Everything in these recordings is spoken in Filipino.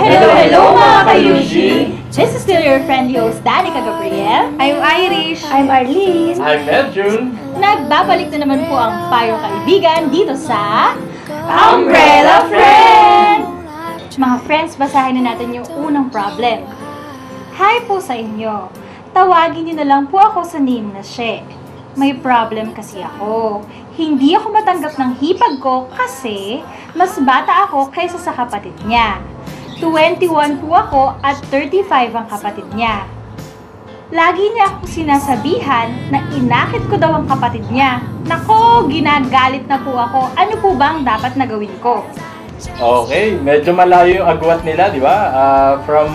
Hello mga kayushi! This is still your friendly host, Danica Gabriel. I'm Irish. I'm Arlene. I'm Medjun. Nagbabalik na naman po ang payong kaibigan dito sa Umbrella Friend! Mga friends, basahin na natin yung unang problem. Hi po sa inyo. Tawagin niyo na lang po ako sa name na She. May problem kasi ako. Hindi ako matanggap ng hipag ko kasi mas bata ako kaysa sa kapatid niya. 21 po ako at 35 ang kapatid niya. Lagi niya ako sinasabihan na inakit ko daw ang kapatid niya. Nako, ginagalit na po ako. Ano po ba ang dapat na gawin ko? Okay, medyo malayo yung agwat nila, di ba? From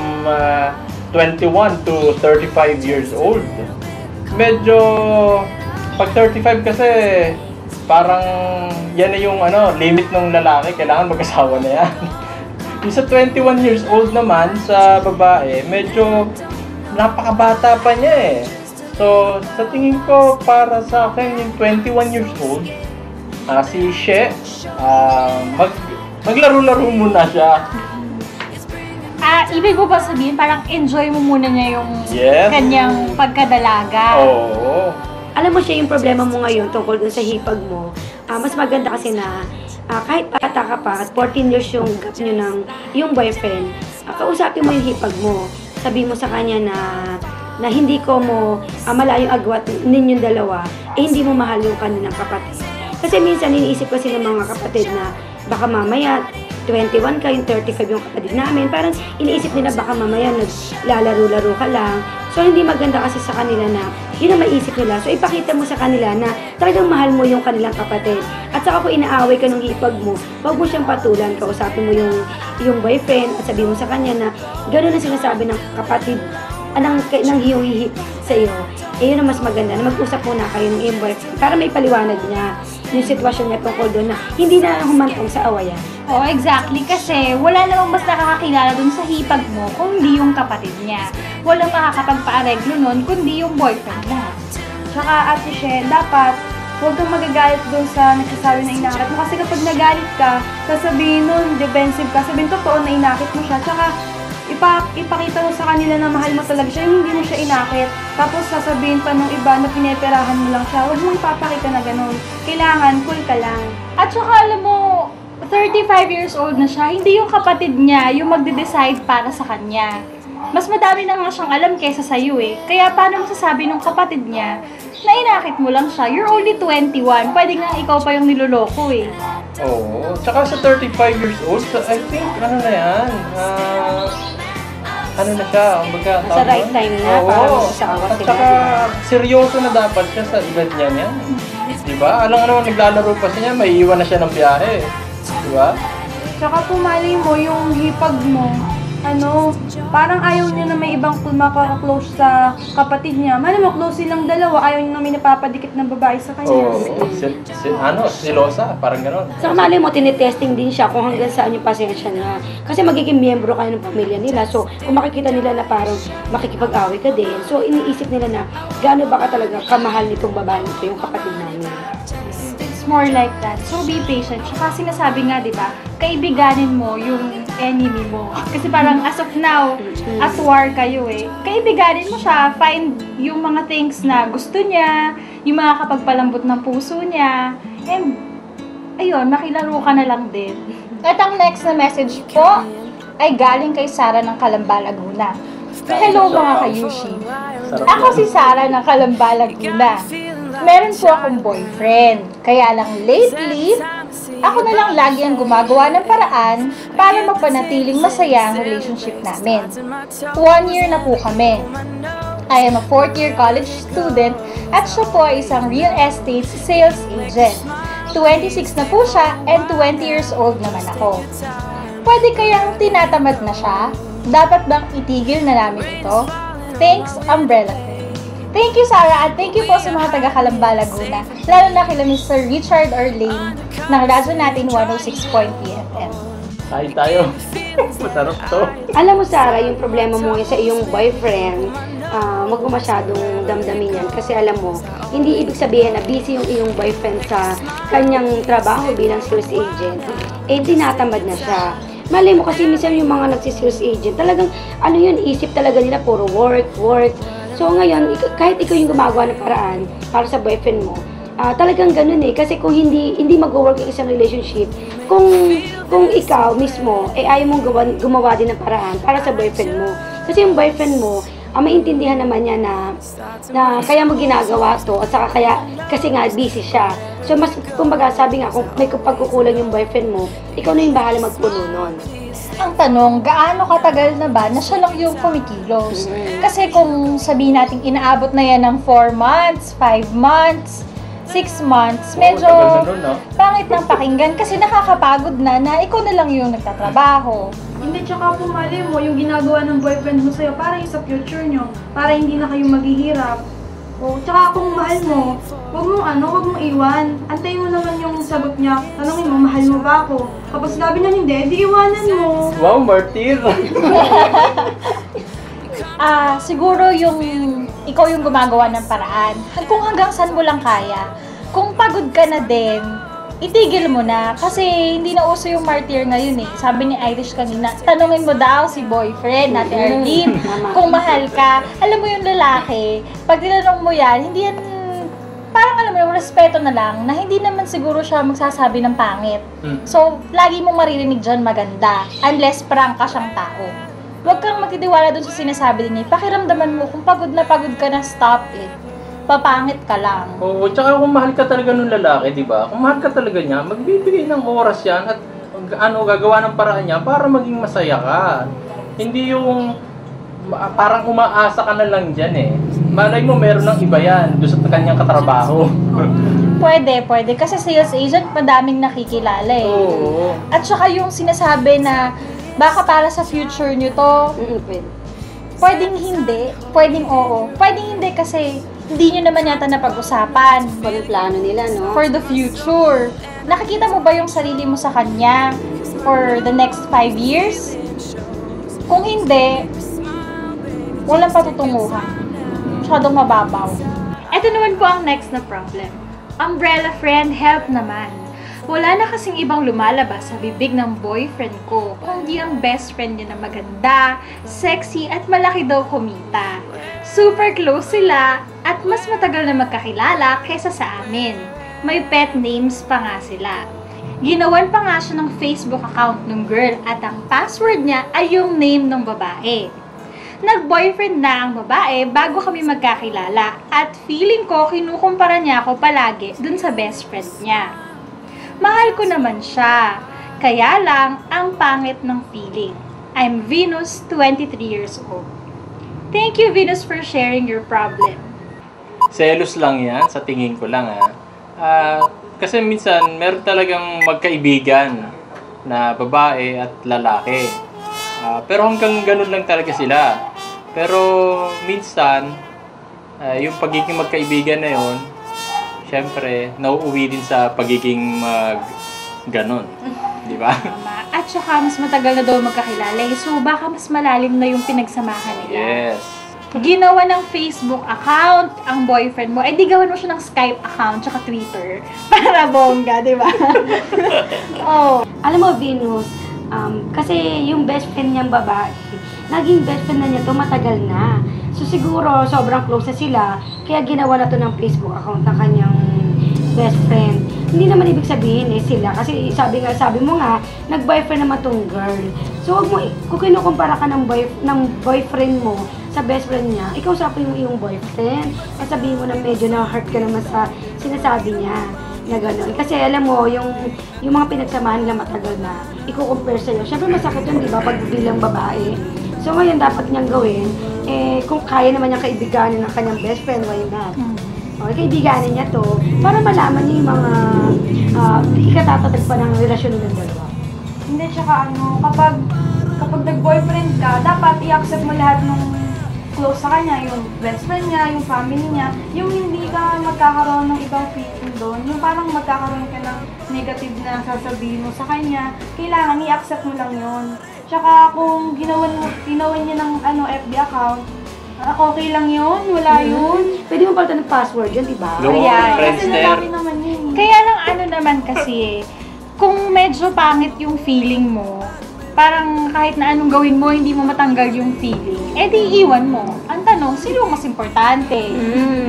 21 to 35 years old. Medyo, pag 35 kasi, parang yan na yung limit ng lalaki. Kailangan mag-asawa na yan. Yung sa 21 years old naman, sa babae, medyo napakabata pa niya eh. So, sa tingin ko, para sa akin, yung 21 years old, si She, maglaro-laro muna siya. Ibig ko ba sabihin, parang enjoy mo muna niya yung Yes. kanyang pagkadalaga. Oo. Alam mo siya yung problema mo ngayon tungkol dun sa hipag mo. Mas maganda kasi na kahit bata ka pa at 14 years yung gap nyo ng yung boyfriend, kausapin mo yung hipag mo. Sabi mo sa kanya na hindi ko mo malayo agwat ninyong dalawa, hindi mo mahal yung kanilang kapatid. Kasi minsan iniisip kasi ng mga kapatid na baka mamaya 21 ka, yung 35 yung kapatid namin. Parang iniisip nila baka mamaya naglalaro-laro ka lang. So, hindi maganda kasi sa kanila na yun ang maisip nila. So, ipakita mo sa kanila na talagang mahal mo yung kanilang kapatid. At saka kung inaaway ka ng hipag mo, huwag mo siyang patulan. Kausapin mo yung boyfriend at sabihin mo sa kanya na gano'n ang sinasabi ng kapatid ng hiyong-hihip sa iyo. Yun ang mas maganda na mag-usap muna kayo ng iyong boyfriend para may paliwanag niya yung sitwasyon niya tungkol doon na hindi na humantong sa awayan. Oh, exactly. Kasi wala namang mas nakakakilala dun sa hipag mo kundi yung kapatid niya. Walang makakapagpa-areglo nun kundi yung boyfriend mo. Tsaka Ate She, dapat huwag kang magagalit doon sa nagsasabi na inakit mo. Kasi kapag nagalit ka, sasabihin nun, defensive ka, sabihin totoo na inakit mo siya. Tsaka ipakita mo sa kanila na mahal mo talaga siya, hindi mo siya inakit. Tapos sasabihin pa nung iba na pineperahan mo lang siya. Huwag mo ipapakita na ganun. Kailangan, cool ka lang. At saka alam mo, 35 years old na siya, hindi yung kapatid niya yung magde-decide para sa kanya. Mas madami na nga siyang alam kaysa sa'yo eh. Kaya paano masasabi nung kapatid niya na inakit mo lang siya? You're only 21. Pwede nga ikaw pa yung niloloko eh. Oo. Tsaka sa 35 years old, I think, ano na yan? Ano na siya? Sa right time na, para mag-asawa At sila. saka, seryoso na dapat siya sa edad niya niyan. Diba? Alam nga naman, naglalaro pa siya niya, may iwan na siya ng biyahe. Diba? Tsaka pumali mo yung hipag mo. Parang ayaw niya na may ibang maka-close sa kapatid niya. Mo, close silang dalawa, ayaw niya na may napapadikit ng babae sa kanya. Oo. Silosa, parang gano'n. Sa kanali mo, tinitesting din siya kung hanggang saan yung pasensya niya. Kasi magiging miyembro kayo ng pamilya nila. So, kung makikita nila na parang makikipag-away ka din, so iniisip nila na gaano ba ka talaga kamahal nitong babae nito yung kapatid namin. It's more like that. So be patient. Tsaka sinasabi nga, di ba, kaibiganin mo yung enemy mo. Kasi parang as of now, at war kayo eh. Kaibiganin mo siya, find yung mga things na gusto niya, yung mga kapagpalambot ng puso niya, and ayun, makilaro ka na lang din. At ang next na message po ay galing kay Sara ng Calamba, Laguna. Hello mga kayushi. Ako si Sara ng Calamba, Laguna. Meron po akong boyfriend. Kaya lang lately, ako na lang lagi ang gumagawa ng paraan para mapanatiling masaya ang relationship namin. 1 year na po kami. I am a 4th year college student at siya po ay isang real estate sales agent. 26 na po siya and 20 years old naman ako. Pwede kayang tinatamad na siya? Dapat bang itigil na namin ito? Thanks, Umbrella Friend. Thank you, Sarah, at thank you po sa mga taga-Calamba, Laguna. Lalo na kila Mr. Richard Orlane ng radyo natin 106.3 FM. Tayo. Masarap to. Alam mo, Sarah, yung problema mo sa iyong boyfriend, wag mo masyadong damdamin yan. Kasi alam mo, hindi ibig sabihin na busy yung iyong boyfriend sa kanyang trabaho bilang sales agent. Tinatamad na siya. Malay mo kasi minsan yung mga nagsisales agent, talagang ano yun, isip talaga nila puro work, work. So ngayon, kahit ikaw yung gumagawa ng paraan para sa boyfriend mo, talagang ganun eh. Kasi kung hindi mag-work yung isang relationship, kung ikaw mismo, ayaw mong gumawa din ng paraan para sa boyfriend mo. Kasi yung boyfriend mo, maintindihan naman niya na kaya mo ginagawa to at saka kasi nga busy siya. So mas kumbaga sabi nga kung may pagkukulang yung boyfriend mo, ikaw na yung bahala magpuno nun. Ang tanong, gaano katagal na ba na siya lang yung kumikilos? Kasi kung sabihin natin inaabot na yan ng 4 months, 5 months, 6 months, medyo tagal na nun, no? pangit ng pakinggan kasi nakakapagod na ikaw na lang yung nagtatrabaho. Hindi, tsaka kung mali mo, yung ginagawa ng boyfriend mo sa'yo, para yung sa future nyo, para hindi na kayo maghihirap. O, tsaka kung mahal mo, huwag mong iwan. Antayin mo naman yung sagot niya. Tanongin mo, mahal mo ba ako? Kapag sinabi niya hindi, di iwanan mo. Wow, martir! Siguro yung ikaw yung gumagawa ng paraan. Kung hanggang saan mo lang kaya. Kung pagod ka na din, itigil mo na. Kasi hindi na uso yung martyr ngayon eh. Sabi ni Irish kanina, tanungin mo daw si boyfriend, natin Arlene, kung mahal ka. Alam mo yung lalaki, pag tinanong mo yan, hindi yan, parang alam mo yung respeto na lang, na hindi naman siguro siya magsasabi ng pangit. So, lagi mong maririnig dyan maganda, unless prank ka siyang tao. Huwag kang magtitiwala dun sa sinasabi niya. Pakiramdaman mo, kung pagod ka na, stop it. Papangit ka lang. Oo, tsaka kung mahal ka talaga ng lalaki, di ba? Kung mahal ka talaga niya, magbibigay ng oras yan at gagawa ng paraan niya para maging masaya ka. Hindi yung parang umaasa ka na lang dyan eh. Malay mo, meron ng iba yan doon sa kanyang katrabaho. Pwede. Kasi sales agent, madaming nakikilala eh. Oo. At saka yung sinasabi na, baka para sa future nyo to, Pwede. pwedeng hindi, pwedeng oo. Pwedeng hindi kasi hindi nyo naman yata napag-usapan. Kung yung plano nila, no? For the future. Nakikita mo ba yung sarili mo sa kanya for the next 5 years? Kung hindi, walang patutunguhan. Masyadong mababaw. Ito naman po ang next na problem. Umbrella friend, help naman. Wala na kasing ibang lumalabas sa bibig ng boyfriend ko, kundi ang best friend niya na maganda, sexy at malaki daw kumita. Super close sila at mas matagal na magkakilala kaysa sa amin. May pet names pa nga sila. Ginawan pa nga siya ng Facebook account ng girl at ang password niya ay yung name ng babae. Nag-boyfriend na ang babae bago kami magkakilala at feeling ko kinukumpara niya ako palagi dun sa best friend niya. Mahal ko naman siya, kaya lang ang pangit ng feeling. I'm Venus, 23 years old. Thank you, Venus, for sharing your problem. Selos lang yan, sa tingin ko lang kasi minsan meron talagang magkaibigan na babae at lalaki. Pero hanggang ganun lang talaga sila. Pero minsan, yung pagiging magkaibigan na yun, syempre, nauuwi din sa pagiging ganon. Di ba? Tama. At saka mas matagal na daw magkakilala eh. So baka mas malalim na yung pinagsamahan nila. Yes. Ginawa ng Facebook account ang boyfriend mo, di gawan mo siya ng Skype account tsaka Twitter para bongga, di ba? Oh. Alam mo, Venus, kasi yung best friend niyang babae, naging best friend na niya to matagal na. So siguro, sobrang close na sila, kaya ginawa na to ng Facebook account ng kanyang best friend. Hindi naman ibig sabihin sila, kasi sabi mo nga, nag-boyfriend naman tong girl. So wag mo, kung kinukumpara ka ng boyfriend mo sa best friend niya, ikaw usapin mo yung boyfriend, at sabihin mo na medyo na-hurt ka naman sa sinasabi niya na gano'n. Kasi alam mo, yung mga pinagsamahan nila matagal na, i-compare sa'yo. Siyempre masakit yun, di ba, pag bilang babae. So ngayon, dapat niyang gawin, kung kaya naman niyang kaibiganin ng kanyang best friend, why not? Okay, kaibiganin niya to, para malaman niya yung mga ikatatatag pa ng relasyon ng dalawa. Hindi, tsaka kapag nag-boyfriend ka, dapat i-accept mo lahat ng close sa kanya, yung best friend niya, yung family niya, yung hindi ka magkakaroon ng ibang feeling doon, yung parang magkakaroon ka ng negative na sasabihin mo sa kanya, kailangan i-accept mo lang yun. Tsaka kung ginawan niya ng FB account, okay lang yun, wala yun. Pwede mo palitan ng password yun, di ba? No, Ayan. Kasi lalaki naman yun. Kaya lang naman kasi, kung medyo pangit yung feeling mo, parang kahit na anong gawin mo, hindi mo matanggal yung feeling, eh di iwan mo. Ang tanong, sino ang mas importante?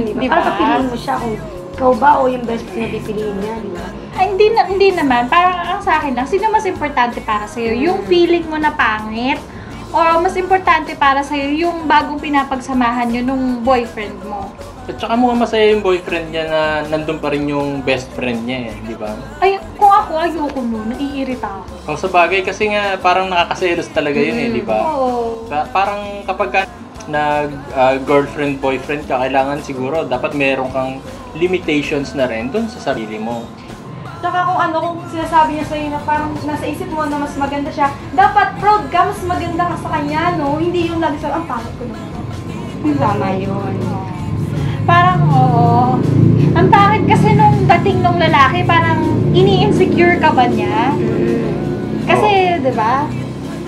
Di ba? Di Para ba? papiliin mo siya kung ikaw ba o yung best friend na pipiliin niya, di ba? Ay, hindi naman. Parang ang sa akin lang, sino mas importante para sa'yo? Yung feeling mo na pangit? O mas importante para sa'yo yung bagong pinapagsamahan nyo nung boyfriend mo? At saka mukhang masaya yung boyfriend niya na nandun pa rin yung best friend niya di ba? Ay, kung ako, ayoko nun. Naiirita ako. O sa bagay kasi nga parang nakakaselos talaga yun di ba? Oo. Parang kapag girlfriend, boyfriend ka, kailangan siguro dapat meron kang limitations na rin dun sa sarili mo. Tsaka kung sinasabi niya sa'yo na parang nasa isip mo na mas maganda siya, dapat proud ka, mas maganda ka sa kanya, no? Hindi yung lagi sa ang pangit ko naman. Tama yun. Parang, oo. Ang pangit kasi nung dating nung lalaki, parang ini-insecure ka ba niya? Kasi, di ba?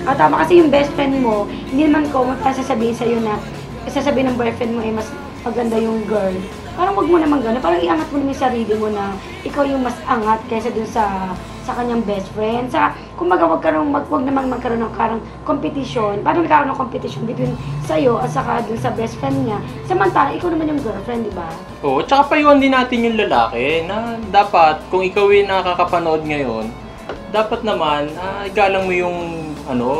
Tama kasi yung best friend mo, hindi naman ko sasabihin sa'yo na sasabihin ng boyfriend mo ay mas maganda yung girl. Parang wag mo naman gano'n. Parang iangat mo naman yung sarili mo na ikaw yung mas angat kaysa dun sa kanyang best friend. Sa kumbaga wag namang magkaroon ng karang competition. Parang nagkaroon ng competition between sa'yo at saka dun sa best friend niya. Samantala, ikaw naman yung girlfriend, di ba? Oo, tsaka paiwan din natin yung lalaki na dapat kung ikaw yung nakakapanood ngayon, dapat naman igalang mo yung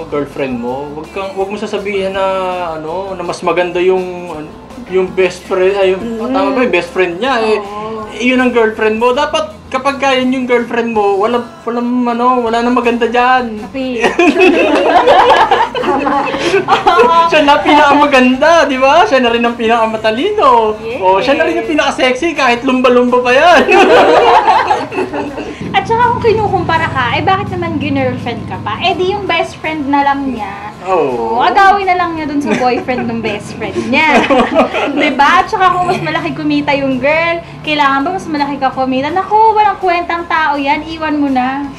girlfriend mo. Wag mo sasabihin na na mas maganda yung best friend tama ba yung best friend niya yun ang girlfriend mo. Dapat kapag yan yung girlfriend mo, wala nang maganda diyan. Siya na pinakamaganda, di ba? Siya na rin ang pinakamatalino. Yes. Siya na rin yung pinaka-sexy kahit lumba-lumba pa yan. At saka kung kinukumpara ka, bakit naman girlfriend ka pa? Di yung best friend na lang niya. Agawin na lang niya dun sa boyfriend ng best friend niya. Diba? At saka kung mas malaki kumita yung girl, kailangan ba mas malaki ka kumita? Naku, walang kwentang tao yan. Iwan mo na.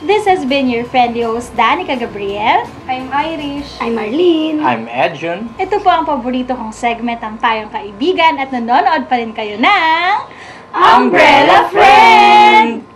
This has been your friendly host, Danica Gabriel. I'm Irish. I'm Marlene. I'm Edjon. Ito po ang paborito kong segment ng Tayong Kaibigan at nanonood pa rin kayo ng Umbrella Friend!